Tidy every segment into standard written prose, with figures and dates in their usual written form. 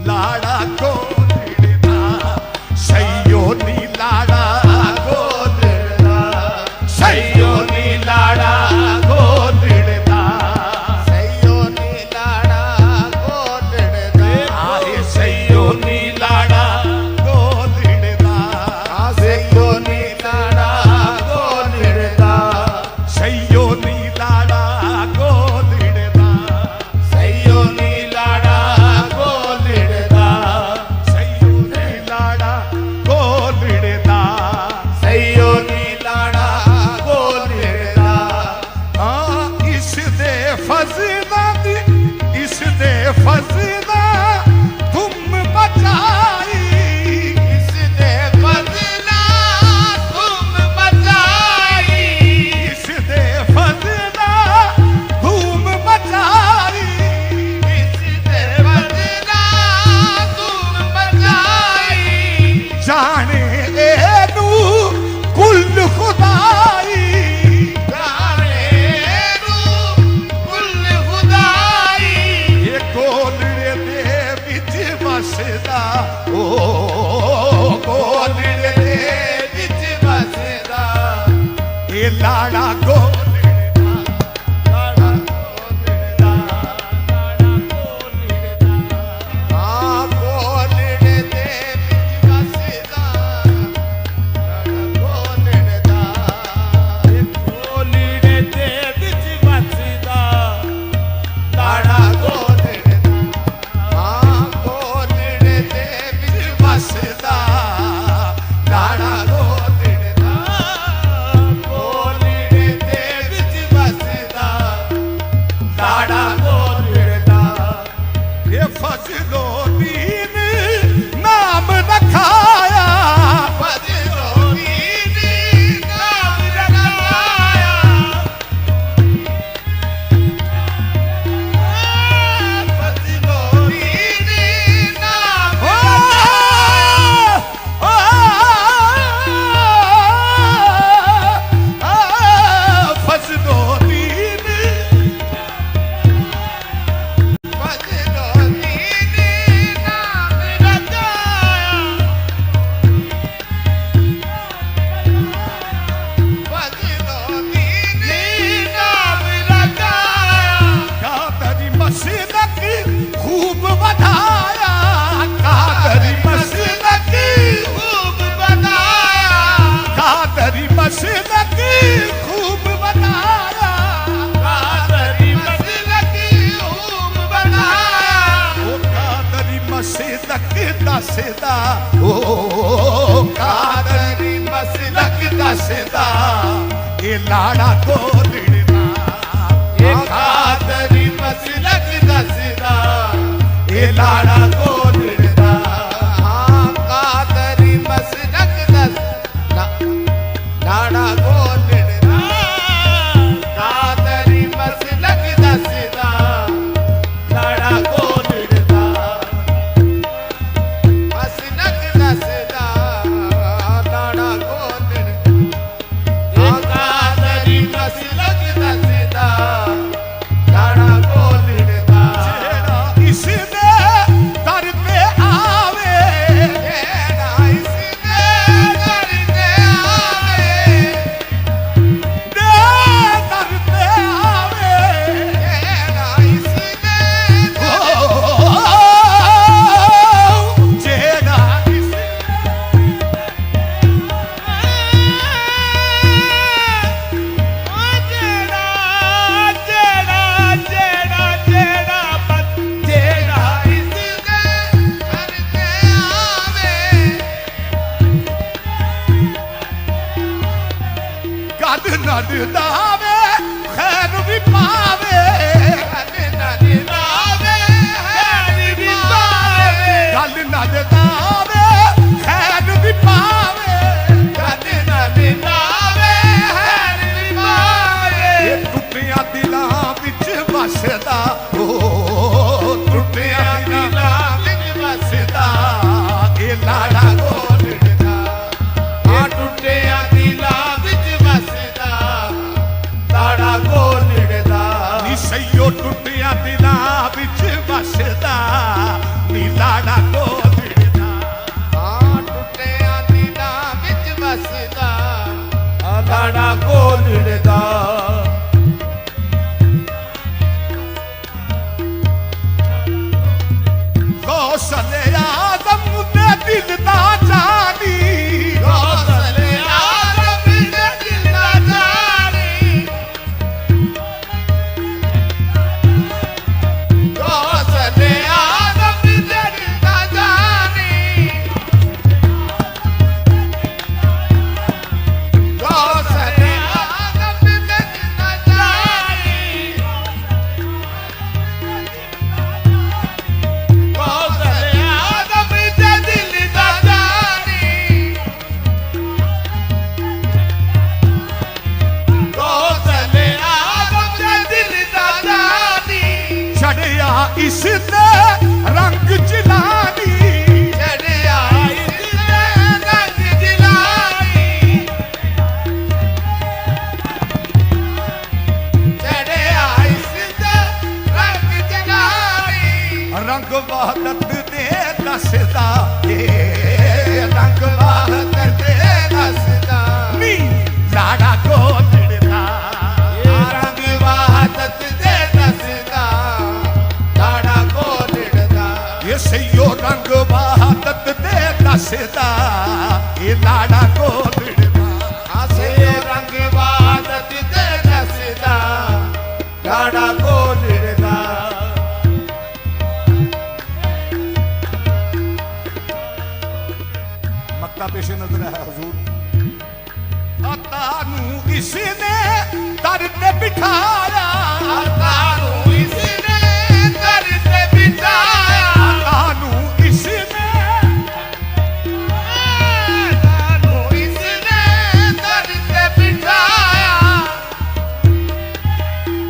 लाड़ा गोलड़ा सैयो नी लाड़ा गोलड़ा सैयो नी लाड़ा गोलड़ा सैयो नी लाड़ा गोलड़ा आहे सैयो नी लाड़ा गोलड़ा सैयो नी लाड़ा गोलड़ा सैयो नी लाड़ा गोलड़ा सैयो नी लाड़ा गोलड़ा सैयो नी लाड़ा गोलड़ा सैयो नी लाड़ा गोलड़ा इस दे फज़ला दी इस दे फज़ला तुम बचाई इस दे फज़ला तुम बचाई इस दे फज़ला तुम बचाई इस दे फज़ला तुम बचाई जाने एनू कुल खुदाई जाने रू कुल खुदाई ये गोलड़े दे विच वसदा ओ गोलड़े दे विच बसदा ये लाड़ा गोलड़ा लाड़ा गोलड़ा लाड़ा गोलड़ा गोलड़े दे विच बसदा लाड़ा गोलड़ा गोलड़े दे विच वसदा लाड़ा गोलड़ा गोलड़े दे विच वसदा लाड़ा गोलड़ा गोलड़े दे विच बसदा लाड़ा गोलड़ा ये फजलो दीन नाम रखाया फजलो दीन नाम रखाया फजलो दीन नाम ओ, फजलो दीन फजलो दीन नाम रखाया फजलो दीन नाम रखाया कादरी मसलक खूब बढ़ाया कादरी मसलक खूब बनाया कादरी मसलक खूब बढ़ाया कादरी मसलक खूब बनाया ओ कादरी मसलक दसदा ओ कादरी कादरी मसलक दसदा ये लाड़ा गोलड़ा ये कादरी मसलक दसदा ये लाड़ा गोलड़ा कादरी मसलक दसदा लाड़ा गोलड़ा कादरी मसलक दसदा लाड़ा गोलड़ा मसलक दसदा लाड़ा गोलड़ा कादरी मसलक दसदा लाड़ा गोलड़ा जेड़ा इसने दर पे आवे जेड़ा इसने दर ते आवे दे दर पे आवे जेड़ा इसने ओ जेड़ा इसने जेड़ा इसने दर ते आवे गद नद दावे खैर भी पावे नद नद आवे हैर भी पावे गल नद दावे खैर भी पावे नद नद आवे हैर भी पावे ये टुटिया दिलां विच वसदा ओ टुटिया दिलां विच वसदा ये लाड़ा गोलड़ा आ टुटिया दिलां विच वसदा लाड़ा गोलड़ा नी सैयो टुटिया दिलां विच वसदा नी ਲਾੜਾ ਗੋਦੜਦਾ ਆ ਟੁੱਟਿਆ ਦਿਲਾਂ ਵਿੱਚ ਵਸਦਾ ਆ ਲਾੜਾ ਗੋਲੜਦਾ ਗੌਸਲੇ ਆਦਮ ਨੇ ਦਿਲ ਦਾ ਜਾਨੀ ਗੌਸਲੇ ਆਦਮ ਦੇ ਦਿਲ ਦਾ ਜਾਣੀ ਗੌਸਲੇ ਆਦਮ ਦੇ ਦਿਲ ਦਾ ਜਾਣੀ ਗੌਸਲੇ ਆਦਮ ਦੇ ਦਿਲ ਦਾ ਜਾਣੀ ਗੌਸਲੇ ਆਦਮ ਦੇ ਦਿਲ ਦਾ ਜਾਣੀ ਗੌਸਲੇ ਆਦਮ ਦੇ ਦਿਲ ਦਾ ਜਾਣੀ ਛੜਿਆ ਇਸ ਨੇ ਰੰਗ ਜਲਾਨੀ ਚੜਿਆ ਇਸ ਦੇ ਰੰਗ ਜਲਾਈ ਚੜਿਆ ਇਸ ਦੇ ਰੰਗ ਜਲਾਈ ਰੰਗ ਵਾਹਦਤ ਦੇ ਦੱਸਦਾ ਏ ਰੰਗ ਵਾਹਦਤ ਦੇ ਦੱਸਦਾ ਨੀ ਲਾੜਾ ਗੋਦੜਦਾ ਰੰਗ ਵਾਹਦਤ ਦੇ ਦੱਸਦਾ ਲਾੜਾ ਗੋਲੜਦਾ ਇਹ ਸਈਓ ਰੰਗ ਵਾਹਦਤ ਦੇ ਦੱਸਦਾ ਇਹ ਲਾੜਾ ਗੋਦੜਦਾ ਆਸੇ ਰੰਗ ਵਾਹਦਤ ਦੇ ਦੱਸਦਾ ਲਾੜਾ ਗੋਲੜਦਾ ਮੱਤਾ ਪੇਸ਼ ਨਜ਼ਰ ਹੈ ਹਜ਼ੂਰ ਆਤਾ ਨੂੰ ਇਸ ਨੇ ਦਰ ਤੇ ਬਿਠਾਇਆ ਤਾਨੂੰ ਇਸ ਨੇ ਦਰ ਤੇ ਬਿਠਾਇਆ ਆਤਾ ਨੂੰ ਇਸ ਨੇ ਤਾਨੂੰ ਇਸ ਨੇ ਦਰ ਤੇ ਬਿਠਾਇਆ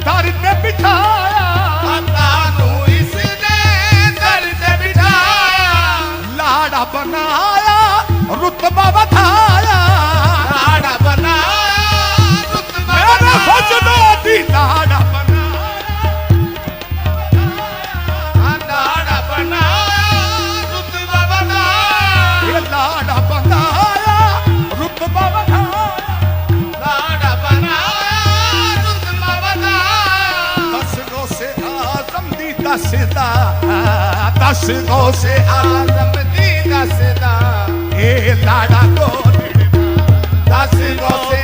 ਦਰ ਤੇ ਬਿਠਾਇਆ ਤਾਨੂੰ ਇਸ ਨੇ ਦਰ ਤੇ ਬਿਠਾਇਆ ਲਾੜਾ ਬਣਾਇਆ ਰੁਤਬਾ ਵਧਾਇਆ ਲਾੜਾ ਬਣਾਇਆ ਰੁਤਬਾ ਮੇਰੇ ਬਣਾਇਆ ਖੁਸ਼ਨੋ ਦੀ ਲਾੜਾ ਬਣਾਇਆ ਲਾੜਾ ਬਣਾਇਆ ਰੁਤਬਾ ਬਣਾਇਆ ਇਹ ਲਾੜਾ ਬਣਾਇਆ ਰੁਤਬਾ ਵਧਾਇਆ ਲਾੜਾ ਬਣਾਇਆ ਰੁਤਬਾ ਬਣਾਇਆ ਦਸ ਗੋਸੇ ਆਜ਼ਮ ਦੀ ਦੱਸਦਾ ਦਸ ਗੋਸੇ ਆਦਮ ਦੀ ਦੱਸਦਾ ਇਹ ਲਾੜਾ ਗੋਦੜਦਾ ਦਸ ਗੋਸੇ